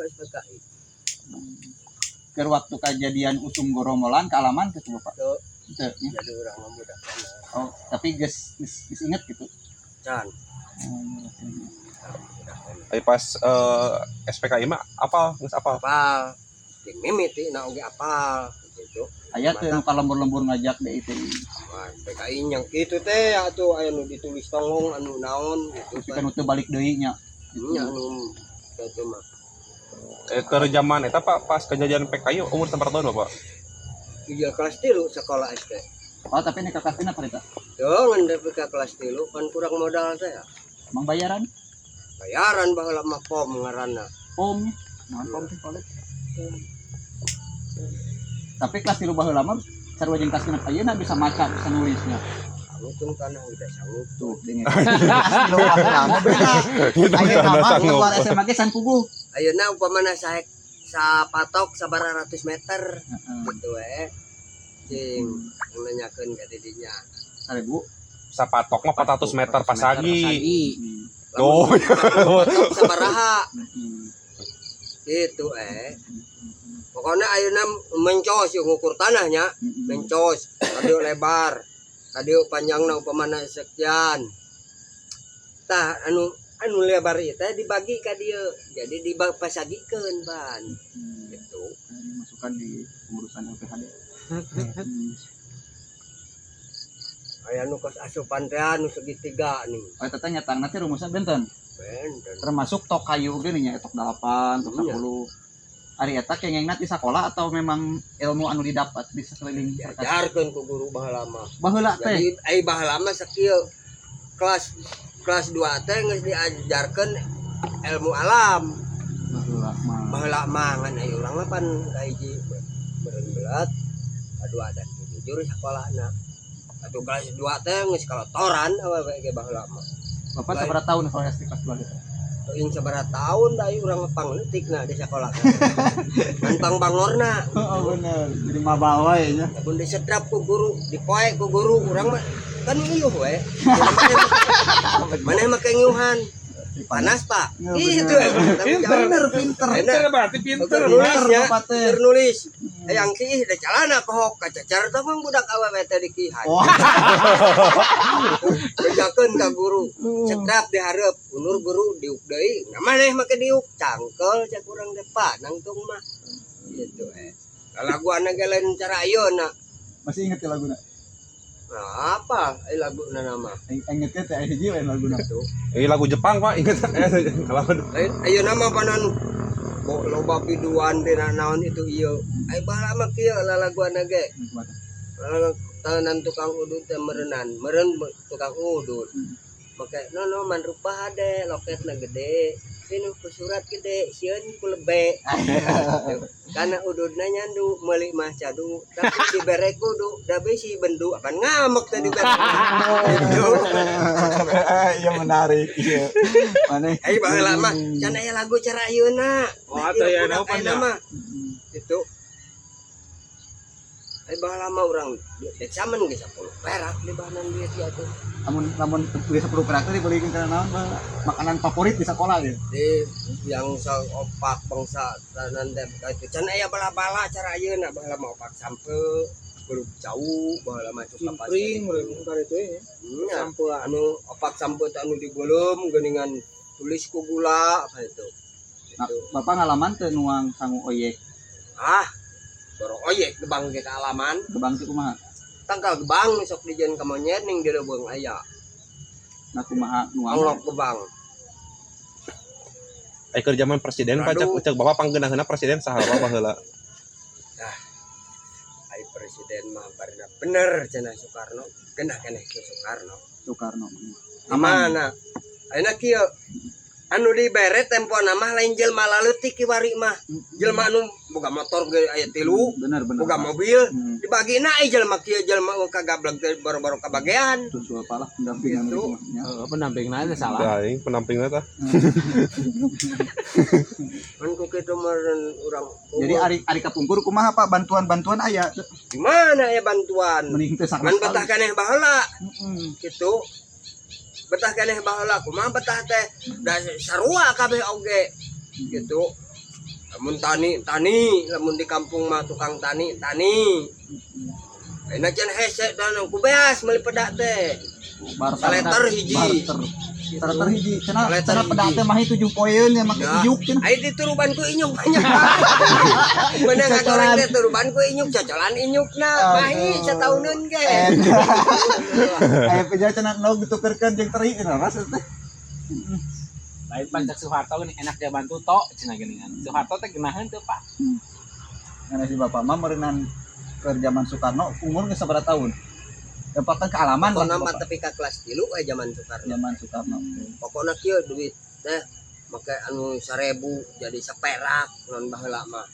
SPKI. Ke waktu kejadian usum goromolan ke alaman ke Bapak. Tuh, Itu. Ya. jadi orang muda kana. Oh, tapi geus inget gitu. Can. Ai pas SPKI mah apal, geus apal. Apal. Jeung mimiti na oge apal gitu. Aya teh nu kalembur-lembur ngajak deh itu. Wah, PKI yang kitu teh atuh aya nu ditulis tonggong anu naon gitu Tapi kan teu balik deui nya. nya anu kitu mah. Keur zaman eta Pak pas kejadian PKI umur seberapa tahun Bapak? 3 kelas 3 sekolah SD. Oh, tapi ini kakak tina parita. Tuh ngan DPK kelas 3 kan kurang modal teh. Emang bayaran? Bayaran baheula mah pom ngaranna. Pom. Naon pom teh kolek. Tapi kelas 3 baheula mah sarua jeung kelas 6 ayeuna bisa maca, bisa nulisnya. Untung tanah udah sanggup. Tuh, denge. Kelas 3 baheula mah beda. Ayeuna mah keluar SMA ge san puguh. Ayeuna upamana saek sapatok sabaratus meter gitu cing nanyakeun ka didinya 1000 Sapatok mah 400 meter pasagi. oh Oh. sabaraha gitu pokoknya ayeuna mencos yung ukur tanahnya mencos kadieu lebar kadieu panjangna upamana sekian tah anu lebar ieu teh dibagi ka dieu jadi dipasagikeun ban gitu masukkan di pengurusan LPHD. aya nu kos asupan teh anu segitiga nih Oh, eta teh nyatangna teh rumusna benten. benten Termasuk tok kayu ge nya tok 8, tok 10. Ari eta kengengna di sekolah atau memang ilmu anu didapat di sekeliling masyarakat? diajarkeun ku guru baheula mah Baheula teh. jadi ai baheula mah sakieu kelas 2 teh geus diajarkeun ilmu alam baheula mah ngan aya urang mah pan ka hiji beureun belat adu adat jujur sakolahna atuh kelas 2 teh geus kalotoran awewe ge baheula mah Bapak sabaraha tahun kalau SD kelas 2 gitu? teuing sabaraha taun da ieu urang pangleutikna di sakola kan pangbangorna Oh bener, jadi mabal wae nya. mun disetrap ku guru dipoe ku guru urang mah kan ngiyuh we maneh mah kengeuhan panas pak gitu Pinter. Pinter berarti pinter. nulisnya Bapak teh. nulis yang kiih da calana kohok kacacar teh mah budak awewe teh dikihan Oh. bejakeun ka guru cekrap dihareup ulur guru diuk deui maneh make diuk cangkel cak urang teh pak nangtung mah gitu laguana ge lain cara ayeuna Masih inget ya laguna? nah apa laguna nama Ingetnya teh hiji lain laguna. Ini lagu Jepang Pak, ingat kalau lain ayeuna mah panan loba biduan dina naon itu ieu ai bahala mah kieu lalaguana ge tahanan tukang udut teh meureun tukang udut make no man rupa hade loketna gede sinu ku surat gede sieun ku lebe kana ududna nyandu meuli mah cadu tapi dibere kudu da bisi bendu akan ngamek teh dibere Iya menarik. Iya. Maneh. ai baheula mah can aya lagu cara ayeuna Oh, atuh aya naon mah itu ai baheula mah urang dek samen ge 10 perak di bahanan duit ya tuh Namun geus 10 perak teh dibeliikeun kana naon makanan favorit di sekolah ya. di yang opak bangsa tanan teh itu can aya bala-bala cara ayeuna baheula mah opak sampe belum jauh baheula mah cukup Cimpring urang kare teh ya. sampe anu opak sampe anu dibeulem geuningan tulis ku gula apa itu Nah, Bapak ngalaman teh nuang sangu oyek baru oyek gebang ke alaman gebang teh kumaha? tangkal gebang sok dijieun ka monyet ning di leubeung aya Nah kumaha nuang? anglok gebang keur zaman presiden Pak cek Bapak panggeunahna presiden saha baheula. ai presiden mah barina bener cenah Soekarno genah keneh ke Soekarno. Amana ayeuna kieu anu dibere tempo mah lain jelema laleutik kiwari mah jelema anu boga motor ge aya 3 Bener. boga mobil dibagina ai jelema kieu jelema kagableg teh baru-baru kabagean Terus apalah pendampingan Gitu. itu nya. Pendampingna teh salah. Da aing penampingna tah. mun ku kitu meureun urang Jadi ari kapungkur kumaha Pak bantuan aya? di mana ya bantuan Mending teh man betah keneh baheula Heeh. gitu betah keneh baheula kumaha betah teh da sarua kabeh oge gitu Lamun tani, lamun di kampung mah tukang tani. Enak can hese dan ku beas meuli pedak teh. Saleter hiji. Saleter hiji. Cenah Saleter pedak hiji. teh mah 7 poin ya make ijuk cenah. Ai dituruban ku inyuk banyak. Bener ngagoreng teh turuban ku inyuk cocolan inyukna. Mahi satauneun ge. Aya penjara cenah nog ditukerkeun jeung teri ras teh. Lain pancak Soeharto gini enak dia bantu tok cenah geuningan. Soeharto teh geunaheun teu Pak. Karena si bapak mah meureunan ke zaman Soekarno umur geus sabaraha tahun. Dapatkan kealaman Pokona lah mah tapi ka kelas 3 zaman Soekarno. zaman Soekarno. Pokona kieu duit teh make anu 1000 jadi saperak non baheula mah.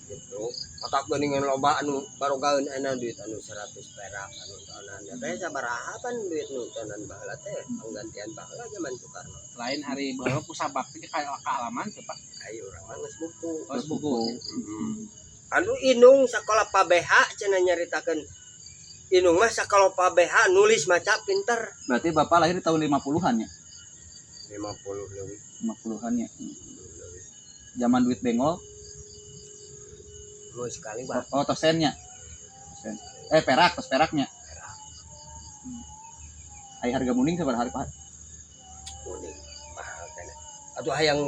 Gitu. Otak geuningan loba anu barogaeun ana duit anu 100 perak anu tahunan. Ya teh sabaraha pan duit nu tahunan baheula teh penggantian baheula zaman Soekarno. Lain hari baheula pusabak teh kealaman teu Pak. Ayo urang mah geus buku. Terus buku. Anu Inung sakola PBH cenah nyaritakeun. Inung mah sakola PBH nulis maca pinter. Berarti bapak lahir di tahun 50-an ya? 50 leuwih. 50-an ya. Zaman duit bengol. Mau sekali bah. Oh, tosennya. Tosen. Perak, tos peraknya. Aya harga muning sabaraha hari Pak? Kuning mahal teh. Atuh hayang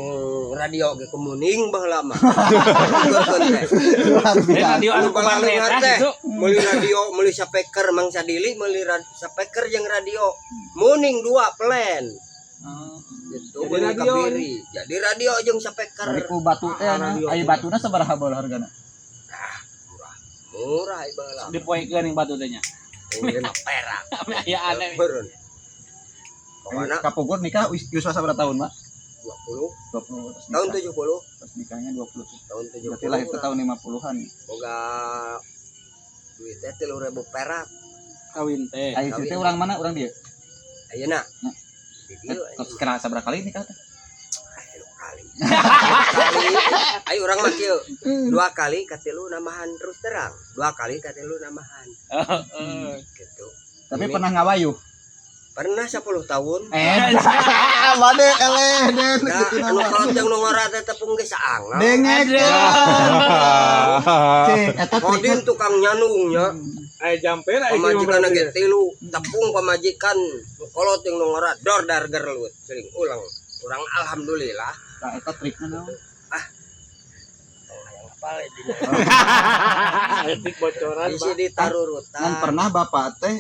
radio ge kuning baheula mah. Radio anu Balalingan kumaha teh itu. meuli radio meuli sapeker Mang Sadili meuli sapeker jeung radio. Muning 2 plan. Gitu Jadi meuli radio kabiri. Jadi radio jeung sapeker. Dari ku batu teh aya batuna sabaraha bae hargana? Murah baheula. Dipoekeun yang batu teh nya. Ini mah perak. Ya aneh. Beureun. Pokona Kapogor nikah usia sabaraha tahun, Pak? 20 20 tahun terus 70 nikahnya 20. tahun 70. Berarti lahir ke tahun 50-an. Boga duit teh 3.000 perak. Kawin teh. Aya teh urang mana? Urang dieu. Ayeuna. Nah. Di dieu Terus kira sabaraha kali nikah teh? kali. Ayo urang mah kieu. 2 kali katilu namahan terus terang. 2 kali katilu namahan. Gitu. Tapi pernah ngawayuh. Pernah 10 tahun. Bade eleh den Da anu kolot jeung nu ngora teh tepung ge saangal. dengek. Cek eta Kodin tukang nyanungnya. Aya jamper aya Pamajikan ge 3 tepung pamajikan nu kolot jeung nu ngora dor dar gerlut sering ulang. Urang alhamdulillah. Tah eta trikna naon? Hayang apal dina. Etik bocoran Isi ditarurutan. Kan pernah bapak teh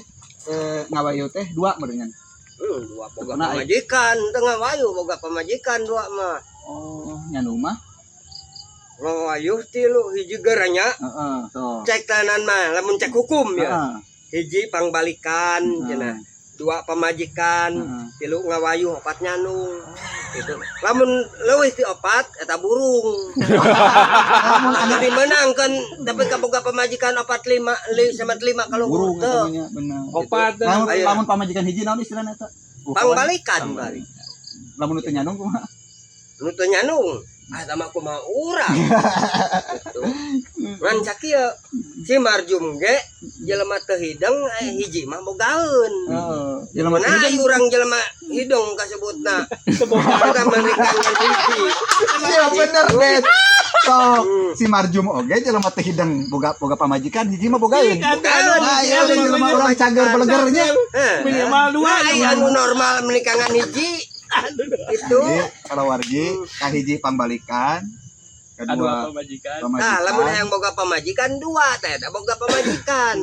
ngawayuh teh 2 meureungan. 2 boga Pernah, pamajikan, tengah wayu boga pamajikan 2 mah. Oh, nyanu mah. Ngawayuh 3 hiji geranya. Heeh, so. Cek tahanan mah lamun cek hukum ya. Heeh. Hiji pangbalikan cenah. 2 pamajikan, 3 ngawayuh 4 nyanung. Gitu. Lamun leuwih ti 4 eta burung. Lamun anu dimenangkeun tapi kaboga pamajikan 4 5 sama 5 kalau Burung teu. eta nya bener. Opat Lamun Ayo. lamun pamajikan hiji naon istilahna eta? Pangbalikan bari. Lamun teu nyanung kumaha? Nu teu nyanung. Eta mah kumaha urang. Gitu. Ngan sakieu si Marjum ge jelema teu hideng hiji mah bogaeun. Heeh. Jelema teh Mana urang jelema hidung kasebutna. Boga menekangan hiji. iya bener den. Sok si Marjum oge jelema teh hideng boga pamajikan hiji mah bogaeun. Bogaeun. Aya jelema urang cager belegernya. minimal 2 Anu normal menekangan hiji. Itu. Jadi kalau wargi kahiji pambalikan, kedua pamajikan. Nah, lamun hayang boga pamajikan 2 teh eta boga pamajikan.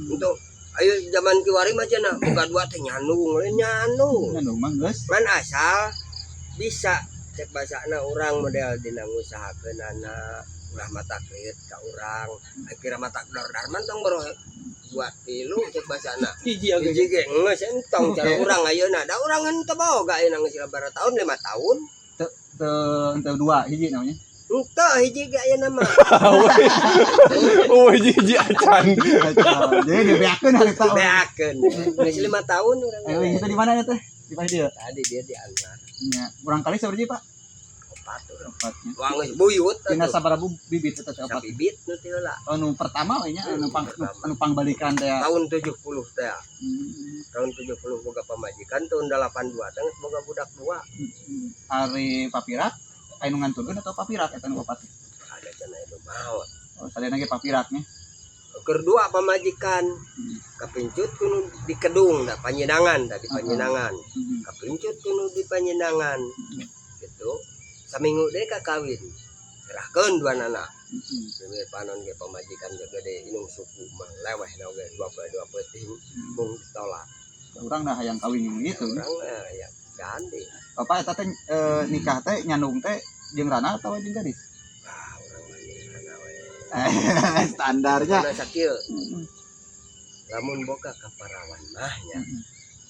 Untuk ayo zaman kiwari mah cenah boga 2 teh nyanung, lain nyanung. Nyanung mah geus. Man asal bisa cek basana orang model dina ngusahakeun anak ulah mata kredit ka urang. Akhirnya mata dor darman tong baru buat tilu cek basana. Hiji oge. Hiji ge geus entong cara urang ayeuna. Da urang henteu boga ayeuna geus sabaraha tahun 5 tahun. Teu 2 hiji namanya. Henteu hiji ge ayeuna mah. Oh, hiji acan. Jadi dibeakeun harita. Beakeun. Geus 5 tahun urang. Ayo itu di mana ya teh? Di mana dia? Tadi dia di Anggar. Nya, urang kali sabarji Pak? 4 urang. 4 nya. Wah geus buyut Tina atuh. sabaraha bibit eta teh 4. Sabibit nu teh heula. Anu pertama we nya anu pangbalikan teh. Tahun 70 teh. Hmm. Tahun 70 boga pamajikan tahun 82 teh geus boga budak 2. Hari Papirak anu nganturkeun atau papirak eta nu bapak teh? Ada cenah itu mau. Oh sadayana ge papiraknya. Kedua pamajikan kapincut kudu di kedung da panyenangan da di panyenangan. Kapincut kudu di panyenangan. Gitu. Saminggu deui kakawin. Serahkeun dua anak. Bibir panon ge pamajikan jaga de inung suku mah leweh na ge dua peuting mung ditolak. Urang dah hayang kawin gitu. Urang ya ganti. Bapak eta teh nikah teh nyandung teh jeung rana atau jeung gadis? Wah, urang mah kana we. Standarnya. Kana sakieu. Lamun boga kaparawan mah nya.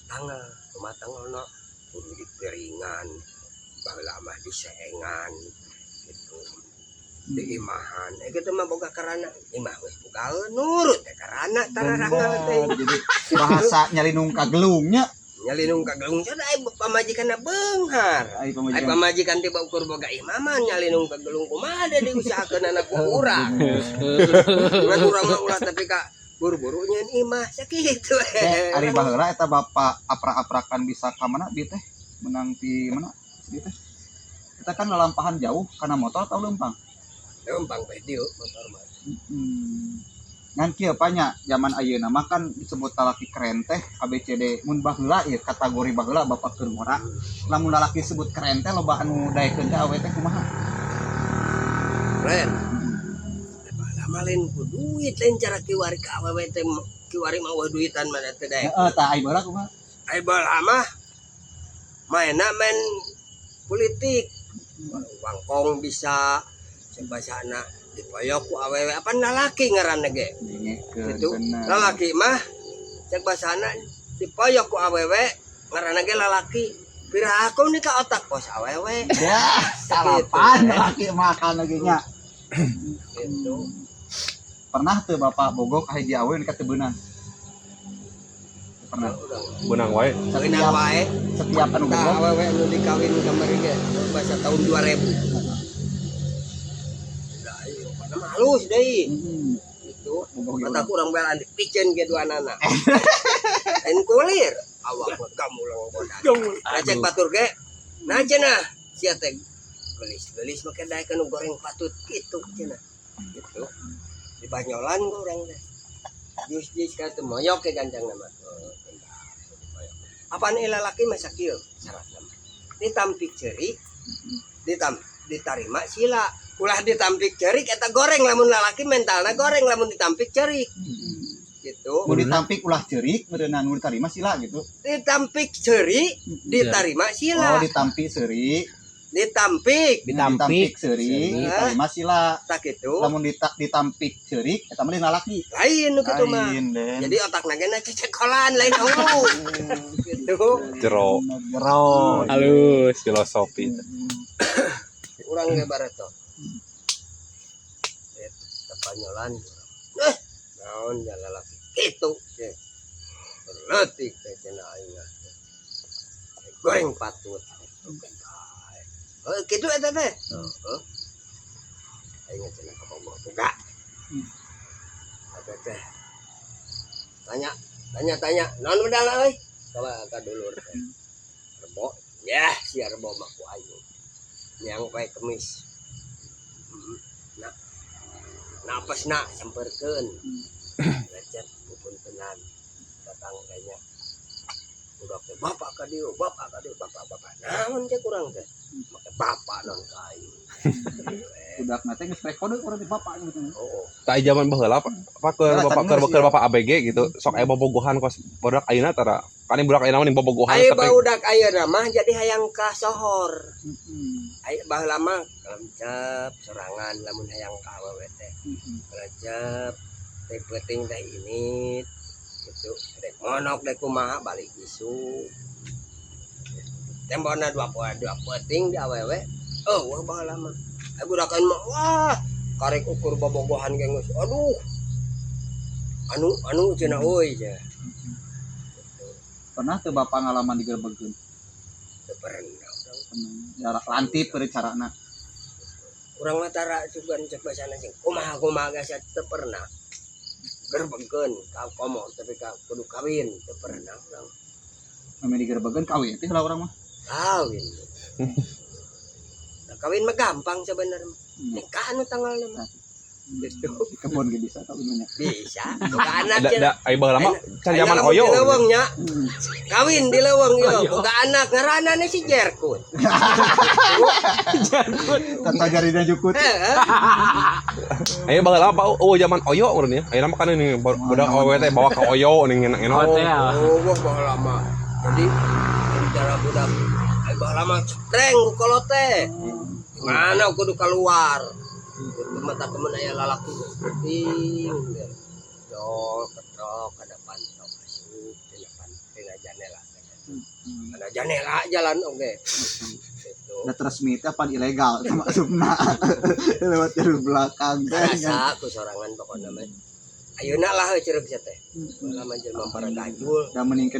Tanggal kumatangelna kudu dipiringan. Baheula mah diseengan gitu. Diimahan. Kitu mah boga karana imah weh boga nurut teh karana tararangal teh. Jadi bahasa nyalinung kagelungnya. Nyalinung kagelung cenah ai pamajikanna beunghar. Ai Ai pamajikan tiba ukur boga imah mah nyalinung kagelung kumaha da diusahakeun anak urang. Ngan urang mah ulah tapi ka buru-buru nyeun imah sakitu. Ari baheula eta bapak aprak-aprakan bisa ka mana dieu teh? Menang ti mana? Dieu teh. Kita kan lalampahan jauh kana motor atau lempang? Lempang teh dieu motor mah. Ngan kieu panya zaman ayeuna mah kan disebut lalaki keren teh ABCD mun baheula ieu kategori baheula bapak keur ngora. Lamun lalaki disebut keren teh loba anu daekeun teh awe teh kumaha? Keren. Lama lain ku duit lain cara kiwari ka awewe teh kiwari mah eueuh duitan mah teh daek. Heeh, tah ai baheula kumaha? Ai baheula mah main politik. Wangkong bisa sebasana dipoyok ku awewe apa lalaki ngaranna ge. Itu lalaki mah cek basana dipoyok ku awewe ngaranna ge lalaki. Pira aku nih ka otak bos awewe. Ya, salapan lalaki makan lagi nya. Gitu. Pernah tuh bapak bogo ka hiji awewe ka teu beunang? Pernah. Benang wae. Setiap wae Setiap anu ka bogo awewe anu dikawin kamari ge bahasa tahun 2000. Udah ieu kana mah halus deui. Gitu. Mata kurang belan dipiceun ge dua anak. Lain kulir awak mah gamulang bodas. Cek batur ge. Nah cenah sia teh gelis make daek anu goreng patut kitu cenah. Gitu. Di Banyolan gua urang teh. Jus ka teu moyok ke gancang nama. Apaan lalaki mah sakieu syaratna mah. Ditampik ceurik, ditarima sila. Ulah ditampik ceurik eta goreng lamun lalaki mentalna goreng lamun ditampik ceurik. Gitu. mun ditampik ulah ceurik beunang nu ditarima sila gitu. Ditampik ceurik, ditarima Oh, sila. ditampik seurik, Ditampik ditampik seurik, ditarima sila. tak gitu. Lamun ditampik ceurik eta mah lalaki. Lain nu kitu mah. Lain den. Jadi otakna ge na cecekolan lain hulu. Gitu. Jero Jero. Halus. filosofi. Urang ge bareto. Tepanyolan. Naon ya lalaki kitu. Berletik teh cenah aing. Goreng patut. Oh, kitu eta teh. Heeh. Aing cenah ka bogoh boga. Ada teh. Tanya. Naon medal euy? Coba ka dulur teh. Rebo. Ya, si rebo mah ku aing. Nyang pae kemis. Nah. Napasna sampeurkeun. Lecet pupun tenan. Datang kayaknya. Udah ke bapak ka dieu, bapak. Naon cek kurang teh? Make bapak non ka aing. Budak na teh geus rekode urang di bapak gitu. Oh. Tak zaman baheula apa keur bapak ABG gitu. Sok aya bobogohan kos budak ayeuna tara. Kan budak ayeuna mah bobogohan Aya baudak ayeuna mah jadi hayang ka sohor. Aya baheula mah kalemcep sorangan lamun hayang ka awewe teh. Kalemcep teh penting teh ini gitu. Dek monok dek kumaha balik isu. Tembona dua penting di awewe. Oh, wah baheula mah. Ai budakan mah wah karek ukur bobogohan ge geus. Aduh. Anu cenah euy cenah. Pernah tuh bapak ngalaman digerebegkeun? Teu pernah. Jarak lantip beureut carana. Urang mah tara sugan cek basana sing kumaha geus teu pernah. Gerebegkeun ka komo tapi ka kudu kawin teu pernah urang. Meme digerebegkeun kawin teh ulah urang mah. Kawin. kawin mah gampang sebenarnya. Nikah anu tanggal nama. Gitu. Di kebun ge bisa kawinnya. Bisa. Boga anak ya. Ai baheula mah can zaman Di oyo. leuweungnya. Kawin di leuweung ieu. Boga anak ngaranana si Jerkut. Tata jarina jukut. Ayo baheula mah zaman oyo urang ya. Ayeuna mah kan ini budak awewe teh bawa ka oyo ning enak-enak. Oh, baheula mah. Jadi cara budak ai baheula mah streng ku kolot teh. Mana kudu keluar. Mata temen aya lalaki penting. Ketok kada pantau masuk tina janela. Ada janela jalan oge. Gitu. Da resmi teh apa ilegal masukna. Lewat jalur belakang teh. Rasa ku sorangan pokona mah. Ayeuna lah ceureuh teh. Lama jelema para gajul. Da meningkeun